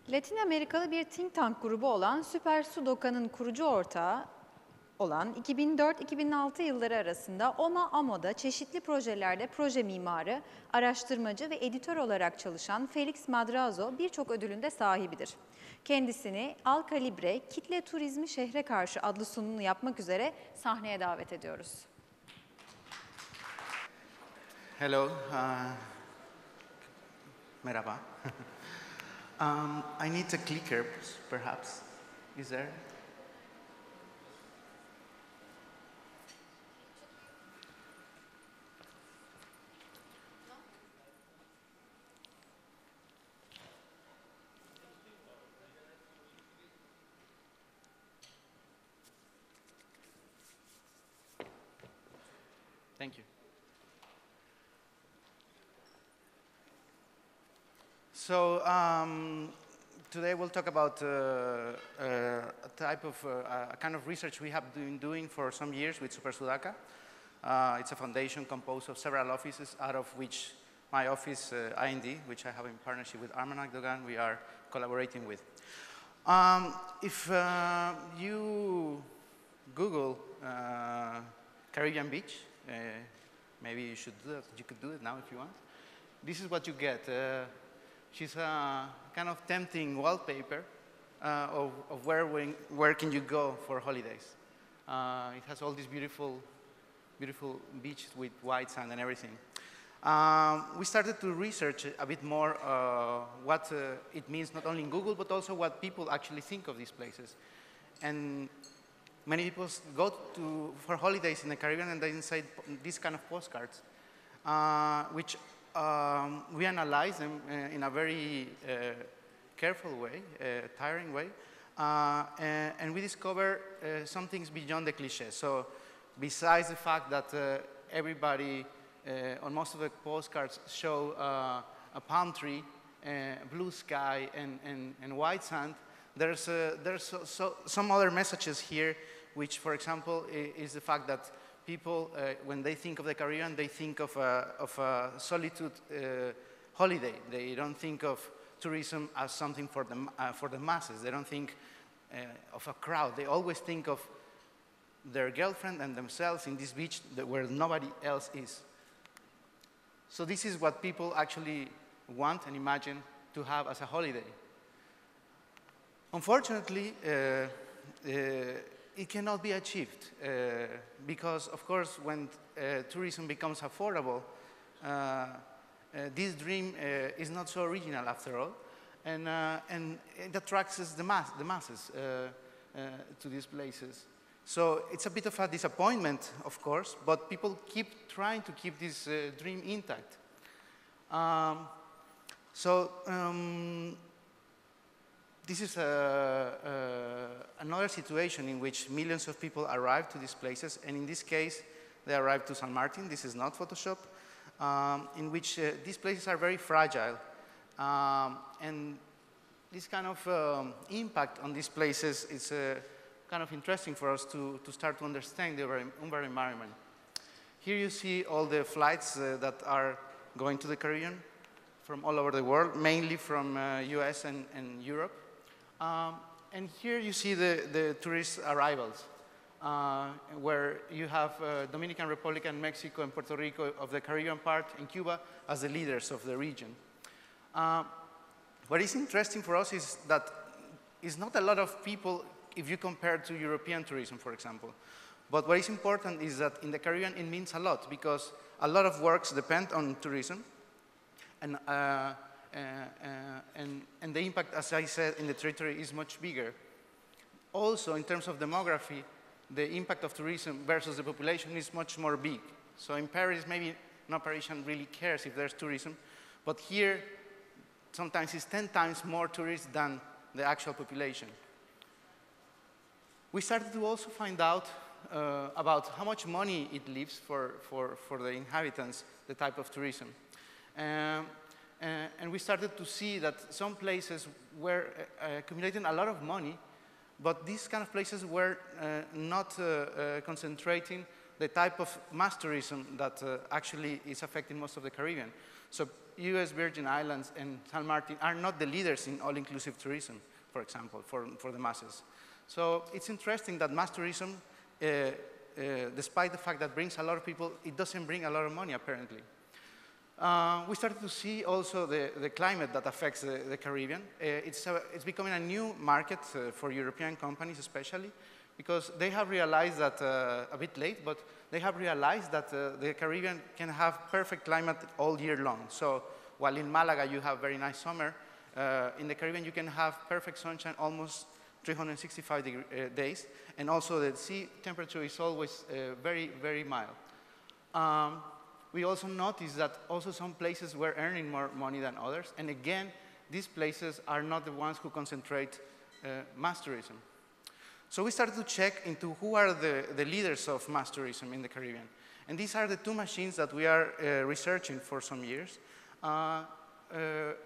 Latin Amerikalı bir think tank grubu olan Süper Sudoka'nın kurucu ortağı olan 2004-2006 yılları arasında Amo'da çeşitli projelerde proje mimarı, araştırmacı ve editör olarak çalışan Felix Madrazo birçok ödülün de sahibidir. Kendisini Caribe, Kitle Turizmi Şehre Karşı adlı sunumunu yapmak üzere sahneye davet ediyoruz. Hello, merhaba. I need a clicker, perhaps. Is there? Thank you. So today we'll talk about a type of, a kind of research we have been doing for some years with Super Sudaca. It's a foundation composed of several offices, out of which my office, IND, which I have in partnership with Arman Akdogan, we are collaborating with. If you Google Caribbean beach, maybe you should do it. You could do it now if you want. This is what you get. She's a kind of tempting wallpaper of where can you go for holidays. It has all these beautiful beaches with white sand and everything. We started to research a bit more what it means, not only in Google, but also what people actually think of these places. And many people go for holidays in the Caribbean and they inside these kind of postcards, which we analyze them in a very careful way, tiring way, and we discover some things beyond the cliché. So besides the fact that everybody on most of the postcards show a palm tree, blue sky, and white sand, there's some other messages here, which, for example, is the fact that people, when they think of the Caribbean, they think of a solitude holiday. They don't think of tourism as something for the masses. They don't think of a crowd. They always think of their girlfriend and themselves in this beach where nobody else is. So this is what people actually want and imagine to have as a holiday. Unfortunately, it cannot be achieved because, of course, when tourism becomes affordable, this dream is not so original after all, and it attracts the masses to these places. So it's a bit of a disappointment, of course, but people keep trying to keep this dream intact. This is another situation in which millions of people arrive to these places, and in this case, they arrive to San Martin. This is not Photoshop, in which these places are very fragile. And this kind of impact on these places is kind of interesting for us to start to understand the environment. Here you see all the flights that are going to the Caribbean from all over the world, mainly from US and Europe. And here you see the tourist arrivals, where you have Dominican Republic and Mexico and Puerto Rico of the Caribbean part, and Cuba as the leaders of the region. What is interesting for us is that it's not a lot of people if you compare to European tourism, for example. But what is important is that in the Caribbean it means a lot, because a lot of works depend on tourism, and the impact, as I said, in the territory is much bigger. Also, in terms of demography, the impact of tourism versus the population is much more big. So in Paris, maybe no Parisian really cares if there's tourism, but here, sometimes it's 10 times more tourists than the actual population. We started to also find out about how much money it leaves for the inhabitants, the type of tourism. And we started to see that some places were accumulating a lot of money, but these kind of places were not concentrating the type of mass tourism that actually is affecting most of the Caribbean. So US Virgin Islands and San Martin are not the leaders in all-inclusive tourism, for example, for the masses. So it's interesting that mass tourism, despite the fact that brings a lot of people, it doesn't bring a lot of money, apparently. We started to see also the climate that affects the Caribbean. It's becoming a new market for European companies especially, because they have realized that, a bit late, but they have realized that the Caribbean can have perfect climate all year long. So while in Malaga you have very nice summer, in the Caribbean you can have perfect sunshine almost 365 days, and also the sea temperature is always very, very mild. We also noticed that also some places were earning more money than others, and again, these places are not the ones who concentrate mass tourism. So we started to check into who are the leaders of mass tourism in the Caribbean. And these are the two machines that we are researching for some years. The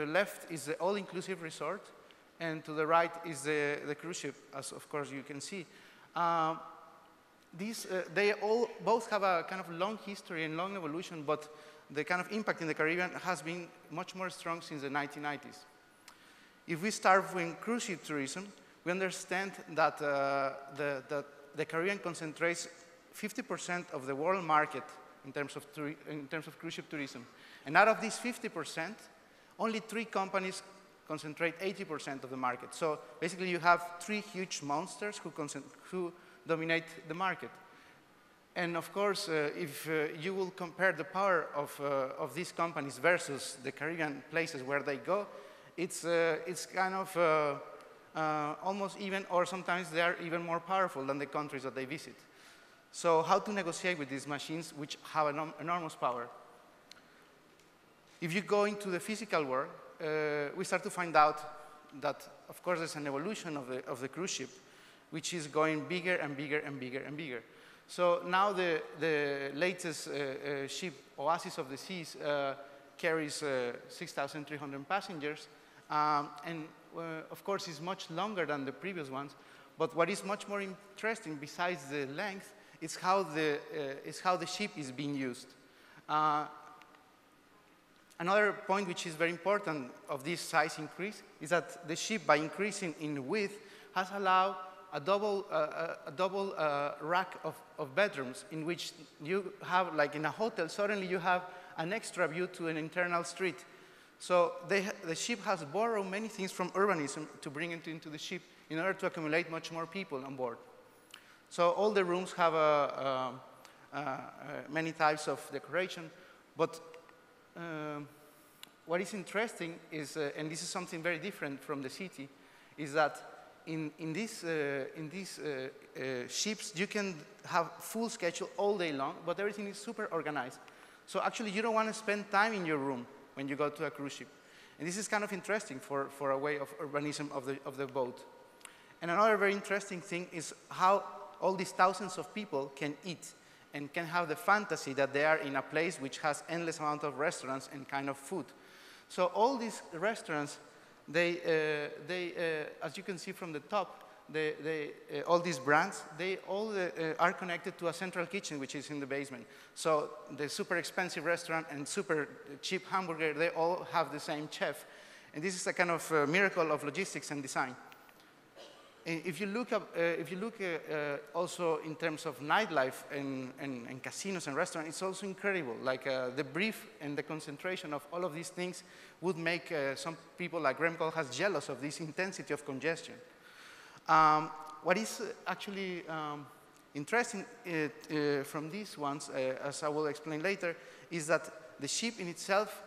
left is the all-inclusive resort, and to the right is the cruise ship, as of course you can see. They both have a kind of long history and long evolution, but the kind of impact in the Caribbean has been much more strong since the 1990s. If we start with cruise ship tourism, we understand that the Caribbean concentrates 50% of the world market in terms of cruise ship tourism. And out of these 50%, only 3 companies concentrate 80% of the market. So basically you have 3 huge monsters who dominate the market. And of course, if you will compare the power of these companies versus the Caribbean places where they go, it's kind of almost even, or sometimes they are even more powerful than the countries that they visit. So how to negotiate with these machines which have enormous power? If you go into the physical world, we start to find out that, of course, there's an evolution of the cruise ship, which is going bigger and bigger and bigger and bigger. So now the latest ship, Oasis of the Seas, carries 6,300 passengers, and of course is much longer than the previous ones. But what is much more interesting, besides the length, is how the ship is being used. Another point which is very important of this size increase is that the ship, by increasing in width, has allowed a double rack of bedrooms, in which you have, like in a hotel, suddenly you have an extra view to an internal street. So the ship has borrowed many things from urbanism to bring it into the ship in order to accumulate much more people on board. So all the rooms have many types of decoration, but what is interesting is, and this is something very different from the city, is that in these ships you can have full schedule all day long, but everything is super organized. So actually you don't want to spend time in your room when you go to a cruise ship. And this is kind of interesting for a way of urbanism of the boat. And another very interesting thing is how all these thousands of people can eat and can have the fantasy that they are in a place which has endless amount of restaurants and kind of food. So all these restaurants, as you can see from the top, all these brands, they all are connected to a central kitchen, which is in the basement. So the super expensive restaurant and super cheap hamburger, they all have the same chef. And this is a kind of miracle of logistics and design. If you look also in terms of nightlife and casinos and restaurants, it's also incredible. Like the brief and the concentration of all of these things would make some people like Remco has jealous of this intensity of congestion. What is actually interesting from these ones, as I will explain later, is that the ship in itself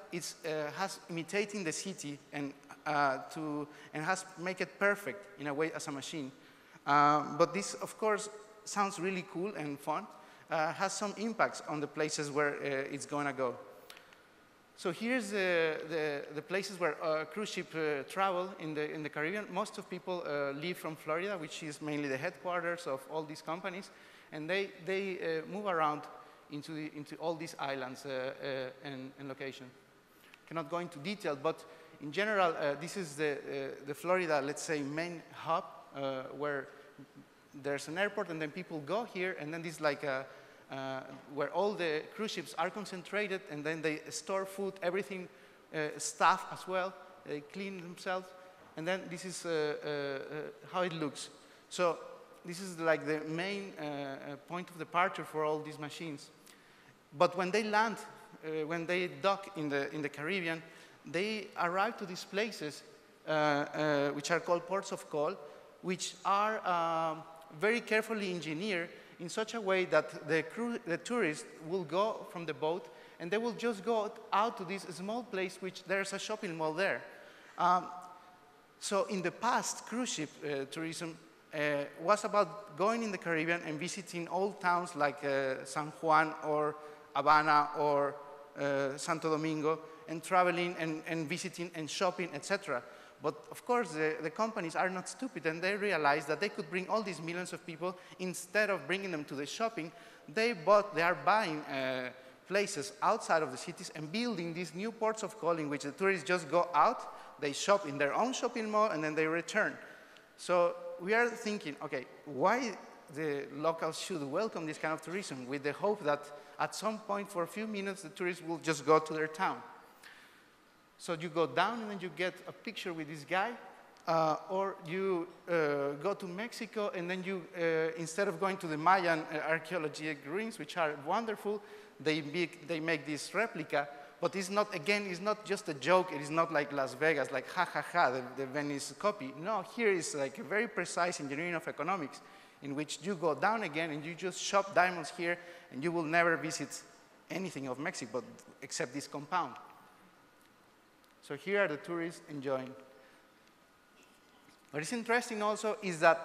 has imitating the city and has make it perfect in a way as a machine. But this, of course, sounds really cool and fun. Has some impacts on the places where it's going to go. So here's the places where cruise ship travel in the Caribbean. Most of people live from Florida, which is mainly the headquarters of all these companies, and they move around into all these islands and location. Cannot go into detail, but in general, this is the Florida, let's say, main hub, where there's an airport, and then people go here, and then this is like where all the cruise ships are concentrated, and then they store food, everything, staff as well. They clean themselves, and then this is how it looks. So this is like the main point of departure for all these machines. But when they land, when they dock in the Caribbean, they arrive to these places which are called ports of call, which are very carefully engineered in such a way that the tourists will go from the boat and they will just go out to this small place which there's a shopping mall there. So in the past, cruise ship tourism was about going in the Caribbean and visiting old towns like San Juan or Havana or Santo Domingo, and traveling and visiting and shopping, etc. But of course, the companies are not stupid, and they realize that they could bring all these millions of people. Instead of bringing them to the shopping, they are buying places outside of the cities and building these new ports of call in which the tourists just go out, they shop in their own shopping mall, and then they return. So we are thinking, okay, why the locals should welcome this kind of tourism, with the hope that at some point for a few minutes the tourists will just go to their town. So you go down and then you get a picture with this guy, or you go to Mexico and then you, instead of going to the Mayan archaeological ruins, which are wonderful, they make this replica, but it's not, again, it's not just a joke. It is not like Las Vegas, like ha ha ha, the Venice copy. No, here is like a very precise engineering of economics in which you go down again and you just shop diamonds here and you will never visit anything of Mexico except this compound. So here are the tourists enjoying. What is interesting also is that,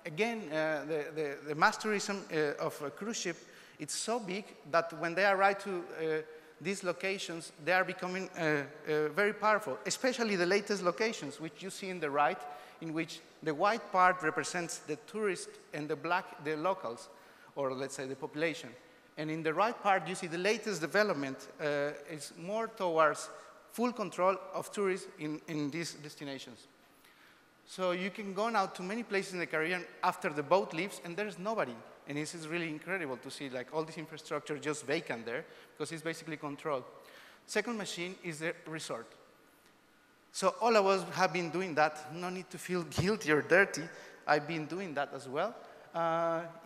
again, the mass tourism of a cruise ship, it's so big that when they arrive to these locations, they are becoming very powerful, especially the latest locations, which you see in the right, in which the white part represents the tourists and the black, the locals, or let's say the population. And in the right part, you see the latest development is more towards full control of tourists in these destinations. So you can go now to many places in the Caribbean after the boat leaves and there's nobody. And this is really incredible to see like all this infrastructure just vacant there because it's basically controlled. Second machine is the resort. So all of us have been doing that. No need to feel guilty or dirty. I've been doing that as well,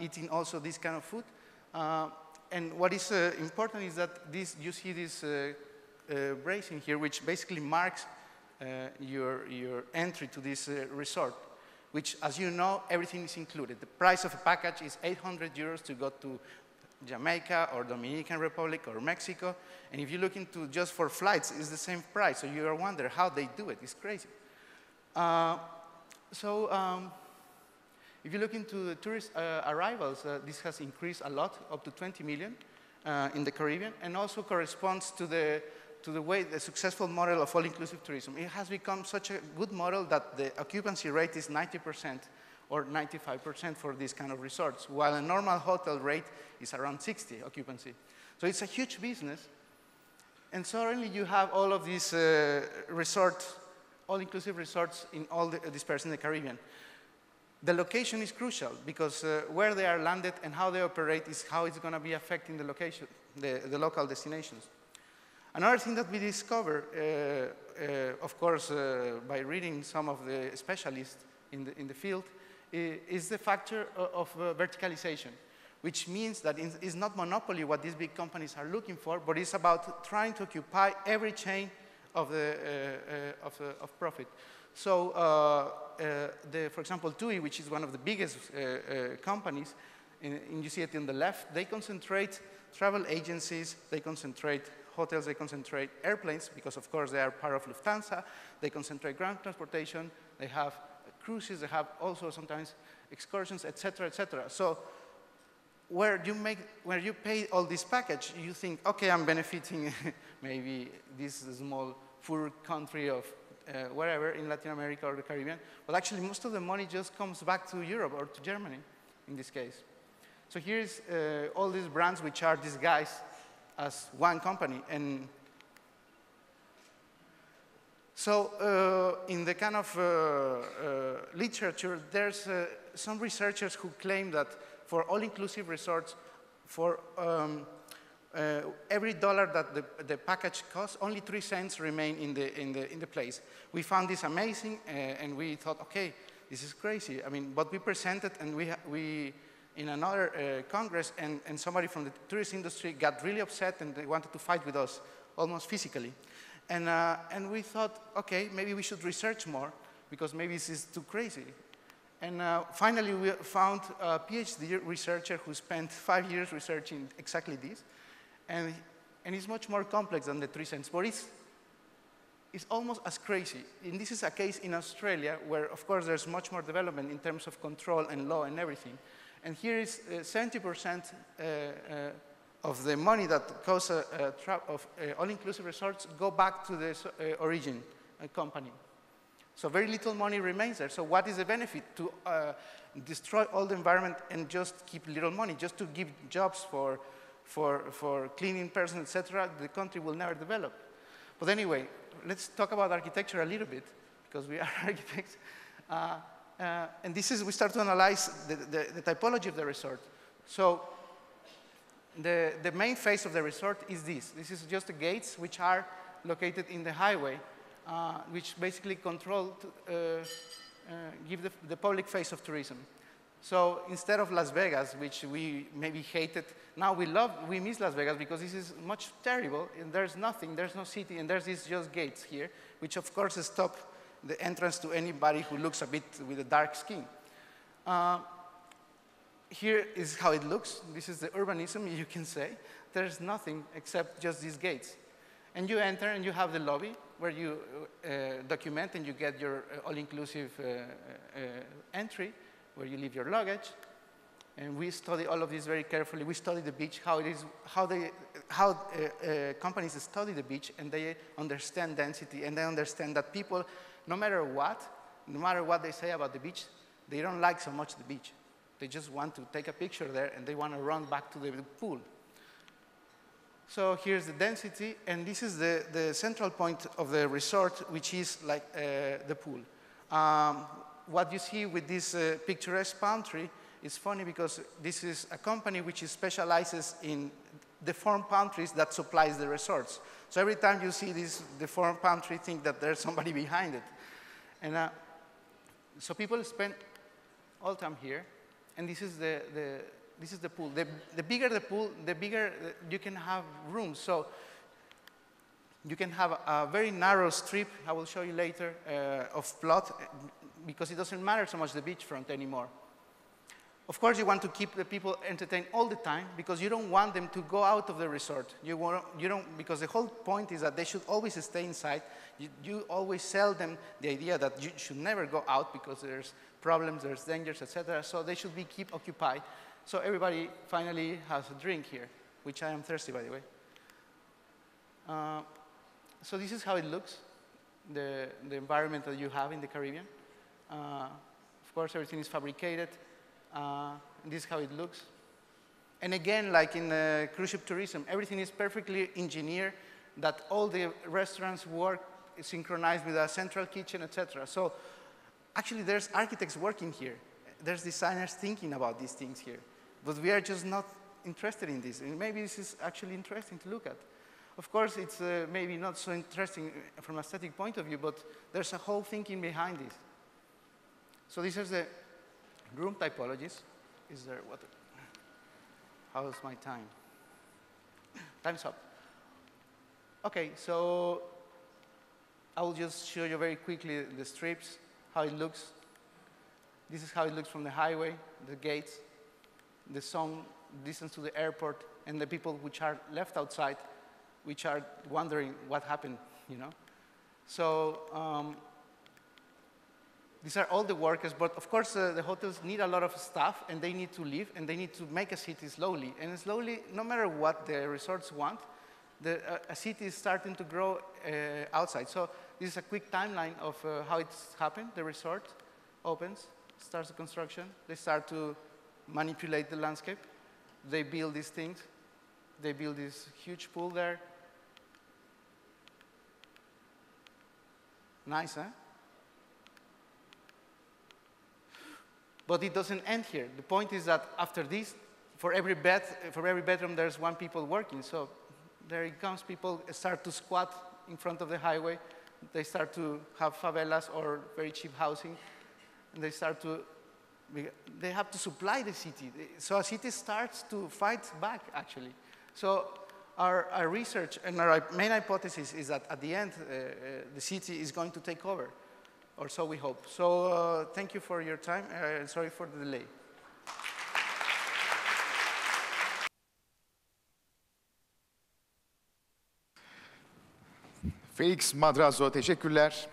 eating also this kind of food. And what is important is that you see this bracing here, which basically marks your entry to this resort, which, as you know, everything is included. The price of a package is 800 euros to go to Jamaica or Dominican Republic or Mexico. And if you look into just for flights, it's the same price. So you are wondering how they do it. It's crazy. If you look into the tourist arrivals, this has increased a lot, up to 20 million in the Caribbean, and also corresponds to the successful model of all-inclusive tourism. It has become such a good model that the occupancy rate is 90% or 95% for these kind of resorts, while a normal hotel rate is around 60 occupancy. So it's a huge business. And suddenly you have all of these resorts, all-inclusive resorts in all dispersed in the Caribbean. The location is crucial because where they are landed and how they operate is how it's going to be affecting the location, the local destinations. Another thing that we discovered, of course, by reading some of the specialists in the field, is the factor of verticalization, which means that it's not monopoly what these big companies are looking for, but it's about trying to occupy every chain of profit. So, for example, TUI, which is one of the biggest companies, and you see it in the left, they concentrate travel agencies, they concentrate hotels, they concentrate airplanes, because of course they are part of Lufthansa, they concentrate ground transportation, they have cruises, they have also sometimes excursions, etc., etc. So where you pay all this package, you think, okay, I'm benefiting maybe this small poor country of wherever in Latin America or the Caribbean, but actually most of the money just comes back to Europe or to Germany in this case. So here's all these brands which are disguised as one company. And so in the kind of literature, there's some researchers who claim that for all-inclusive resorts, for every dollar that the package costs, only 3 cents remain in the place. We found this amazing, and we thought, okay, this is crazy. I mean, but we presented, and we in another congress, and somebody from the tourist industry got really upset, and they wanted to fight with us, almost physically. And we thought, okay, maybe we should research more, because maybe this is too crazy. And finally, we found a PhD researcher who spent 5 years researching exactly this. And it's much more complex than the 3 cents, but it's almost as crazy. And this is a case in Australia where, of course, there's much more development in terms of control and law and everything. And here is 70% of the money that goes of all-inclusive resorts go back to the origin company. So very little money remains there. So what is the benefit? To destroy all the environment and just keep little money, just to give jobs for cleaning persons, etc. The country will never develop. But anyway, let's talk about architecture a little bit, because we are architects. And this is, we start to analyze the typology of the resort. So the main face of the resort is this. This is just the gates, which are located in the highway, which basically control, give the public face of tourism. So instead of Las Vegas, which we maybe hated, now we miss Las Vegas, because this is much terrible, and there's nothing, there's no city, and there's these just gates here, which of course stop the entrance to anybody who looks a bit with a dark skin. Here is how it looks. This is the urbanism, you can say. There's nothing except just these gates. And you enter, and you have the lobby, where you document, and you get your all-inclusive entry, where you leave your luggage. And we study all of this very carefully. We study the beach, how companies study the beach, and they understand density, and they understand that people, no matter what they say about the beach, they don't like so much the beach. They just want to take a picture there, and they want to run back to the pool. So here's the density, and this is the central point of the resort, which is like the pool. What you see with this picturesque palm tree is funny, because this is a company which specializes in deformed palm trees that supplies the resorts. So every time you see this deformed palm tree, think that there's somebody behind it. And so people spend all time here, and this is the pool. The bigger the pool, the bigger you can have rooms. So you can have a very narrow strip, I will show you later, of plot, because it doesn't matter so much the beachfront anymore. Of course, you want to keep the people entertained all the time, because you don't want them to go out of the resort. Because the whole point is that they should always stay inside. You always sell them the idea that you should never go out, because there's problems, there's dangers, etc. So they should be keep occupied. So everybody finally has a drink here, which I am thirsty, by the way. So this is how it looks, the environment that you have in the Caribbean. Of course, everything is fabricated. This is how it looks. And again, like in cruise ship tourism, everything is perfectly engineered, that all the restaurants work synchronized with a central kitchen, etc. So actually, there's architects working here. There's designers thinking about these things here. But we are just not interested in this. And maybe this is actually interesting to look at. Of course, it's maybe not so interesting from an aesthetic point of view, but there's a whole thinking behind this. So these are the room typologies. Is there what? How's my time? Time's up. Okay, so I will just show you very quickly the strips, how it looks. This is how it looks from the highway, the gates, the zone, distance to the airport, and the people which are left outside, which are wondering what happened, you know. So these are all the workers, but of course the hotels need a lot of staff, and they need to live, and they need to make a city slowly. And slowly, no matter what the resorts want, a city is starting to grow outside. So this is a quick timeline of how it's happened. The resort opens, starts the construction. They start to manipulate the landscape. They build these things. They build this huge pool there. Nice, huh? But it doesn't end here. The point is that after this, for every bedroom, there's one people working. So there it comes, people start to squat in front of the highway. They start to have favelas or very cheap housing. And they have to supply the city. So a city starts to fight back, actually. So our research and our main hypothesis is that at the end, the city is going to take over, or so we hope. So thank you for your time. Sorry for the delay. Felix, Madrazo, teşekkürler.